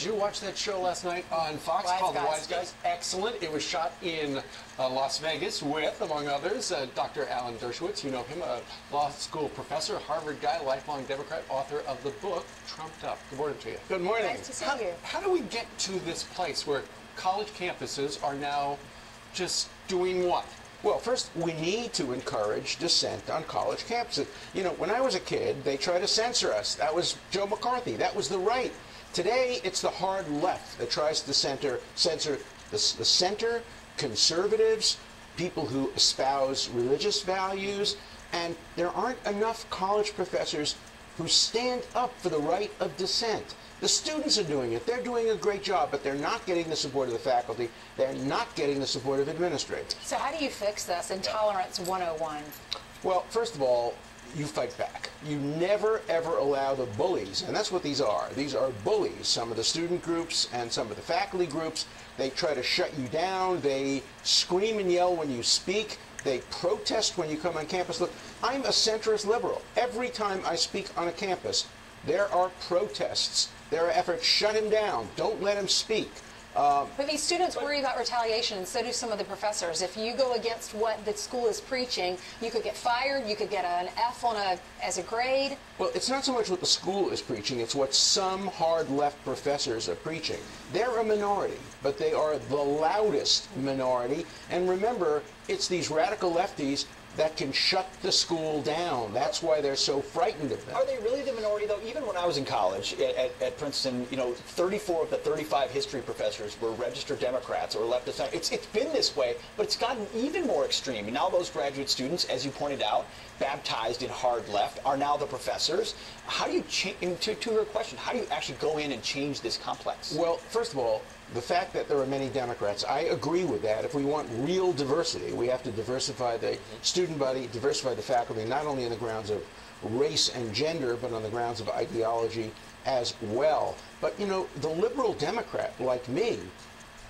Did you watch that show last night on Fox called The Wise Guys? Excellent. It was shot in Las Vegas with, among others, Dr. Alan Dershowitz. You know him, a law school professor, Harvard guy, lifelong Democrat, author of the book Trumped Up. Good morning to you. Good morning. Nice to see you. How do we get to this place where college campuses are now just doing what? Well, first, we need to encourage dissent on college campuses. You know, when I was a kid, they tried to censor us. That was Joe McCarthy. That was the right. Today, it's the hard left that tries to censor the center, conservatives, people who espouse religious values, and there aren't enough college professors who stand up for the right of dissent. The students are doing it. They're doing a great job, but they're not getting the support of the faculty. They're not getting the support of administrators. So how do you fix this? Intolerance 101. Well, first of all, you fight back. You never, ever allow the bullies, and that's what these are. These are bullies, some of the student groups and some of the faculty groups. They try to shut you down. They scream and yell when you speak. They protest when you come on campus. Look, I'm a centrist liberal. Every time I speak on a campus, there are protests. There are efforts, shut him down, don't let him speak. But these students worry about retaliation, and so do some of the professors. If you go against what the school is preaching, you could get fired, you could get an F on as a grade. Well, it's not so much what the school is preaching, it's what some hard left professors are preaching. They're a minority, but they are the loudest minority. And remember, it's these radical lefties that can shut the school down. That's why they're so frightened of them. Are they really the minority, though? Even when I was in college at Princeton, you know, 34 of the 35 history professors were registered Democrats or leftist. It's been this way, but it's gotten even more extreme. And now those graduate students, as you pointed out, baptized in hard left, are now the professors. How do you change, to her question, how do you actually go in and change this complex? Well, first of all, the fact that there are many Democrats, I agree with that. If we want real diversity, we have to diversify the student body, diversify the faculty, not only on the grounds of race and gender, but on the grounds of ideology as well. But, you know, the liberal Democrat, like me,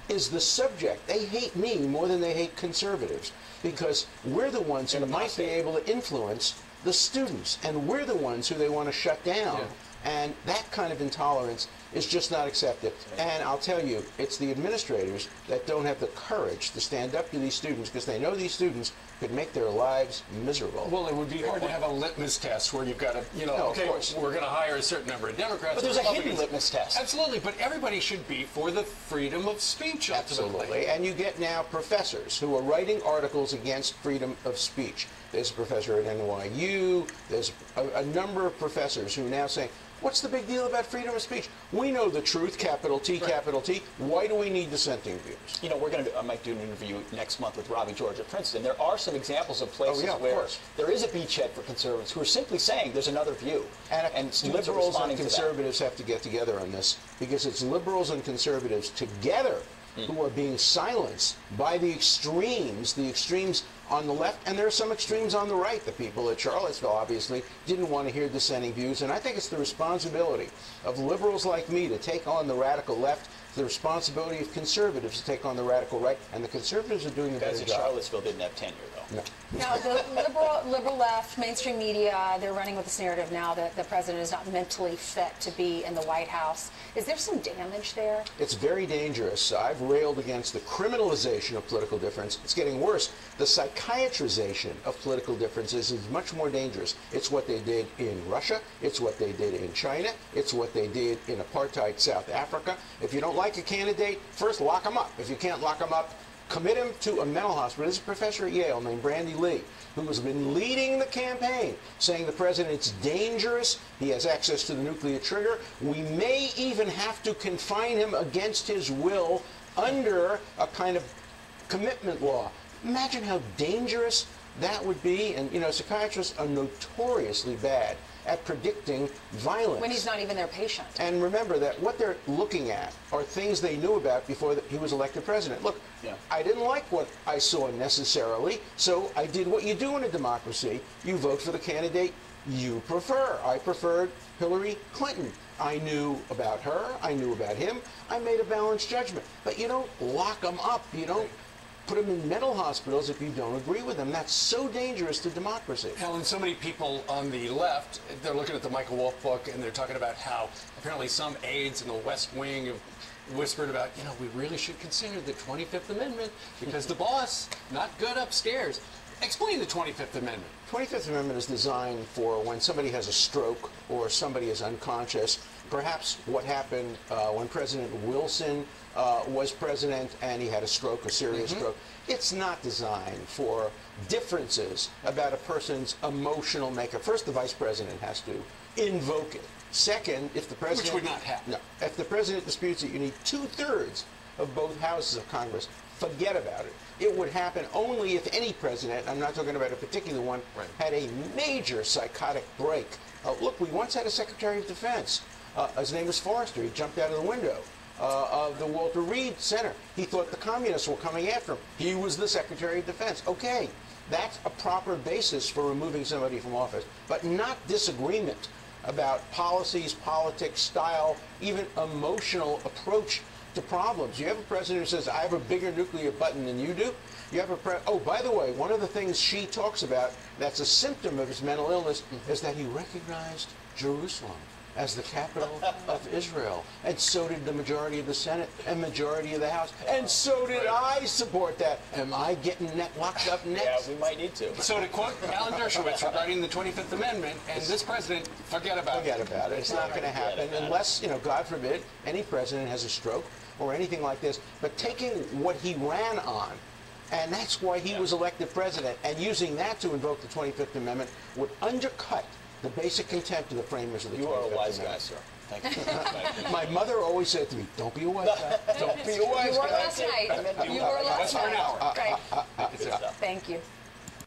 is the subject. They hate me more than they hate conservatives, because we're the ones who might be able to influence the students, and we're the ones who they want to shut down. Yeah. And that kind of intolerance is just not accepted. And I'll tell you, it's the administrators that don't have the courage to stand up to these students, because they know these students could make their lives miserable. Well, it would be hard to have a litmus test where you've got to, you know, okay, we're going to hire a certain number of Democrats. But there's a hidden litmus test. Absolutely, but everybody should be for the freedom of speech, ultimately. Absolutely, and you get now professors who are writing articles against freedom of speech. There's a professor at NYU, there's a number of professors who are now saying, what's the big deal about freedom of speech? We know the truth, capital T, capital T. Why do we need dissenting views? You know, I might do an interview next month with Robbie George at Princeton. There are some examples of places where there is a beachhead for conservatives who are simply saying there's another view. And liberals and conservatives have to get together on this, because it's liberals and conservatives together who are being silenced by the extremes on the left, and there are some extremes on the right. The people at Charlottesville obviously didn't want to hear dissenting views, and I think it's the responsibility of liberals like me to take on the radical left, the responsibility of conservatives to take on the radical right, and the conservatives are doing a better job. Guys at Charlottesville didn't have tenure, though. No. Now, the liberal left, mainstream media, they're running with this narrative now that the president is not mentally fit to be in the White House. Is there some damage there? It's very dangerous. I've railed against the criminalization of political difference. It's getting worse. The psychiatrization of political differences is much more dangerous. It's what they did in Russia. It's what they did in China. It's what they did in apartheid South Africa. If you don't like a candidate, first lock them up. If you can't lock them up, commit him to a mental hospital. There's a professor at Yale named Brandy Lee who has been leading the campaign, saying the president's dangerous, he has access to the nuclear trigger, we may even have to confine him against his will under a kind of commitment law. Imagine how dangerous that would be. And, you know, psychiatrists are notoriously bad at predicting violence. When he's not even their patient. And remember that what they're looking at are things they knew about before he was elected president. Look, I didn't like what I saw necessarily, so I did what you do in a democracy. You vote for the candidate you prefer. I preferred Hillary Clinton. I knew about her. I knew about him. I made a balanced judgment. But you don't lock them up. You don't put them in mental hospitals if you don't agree with them. That's so dangerous to democracy. Alan, so many people on the left, they're looking at the Michael Wolff book, and they're talking about how apparently some aides in the West Wing have whispered about, you know, we really should consider the 25th Amendment because the boss, not good upstairs. Explain the 25th Amendment. 25th Amendment is designed for when somebody has a stroke or somebody is unconscious. Perhaps what happened when President Wilson was president and he had a stroke, a serious stroke. It's not designed for differences about a person's emotional makeup. First, the vice president has to invoke it. Second, if the president... Which would not happen. No. If the president disputes it, you need 2/3 of both houses of Congress. Forget about it. It would happen only if any president, I'm not talking about a particular one, had a major psychotic break. Look, we once had a Secretary of Defense. His name was Forrester. He jumped out of the window of the Walter Reed Center. He thought the communists were coming after him. He was the Secretary of Defense. Okay, that's a proper basis for removing somebody from office, but not disagreement about policies, politics, style, even emotional approach to problems. You have a president who says, I have a bigger nuclear button than you do. You have a oh, by the way, one of the things she talks about that's a symptom of his mental illness is that he recognized Jerusalem as the capital of Israel. And so did the majority of the Senate and majority of the House. And so did I support that. Am I getting locked up next? Yeah, we might need to. So to quote Alan Dershowitz regarding the 25th Amendment and this president, forget about it. Forget about it. It's not going to happen unless, you know, God forbid, any president has a stroke or anything like this. But taking what he ran on, and that's why he was elected president, and using that to invoke the 25th Amendment would undercut the basic contempt of the framers of the 25th Amendment. You are a wise guy, sir. Thank you. My mother always said to me, don't be a wise guy. Don't be a wise You were guy. last night. You were last night. Right. Thank you.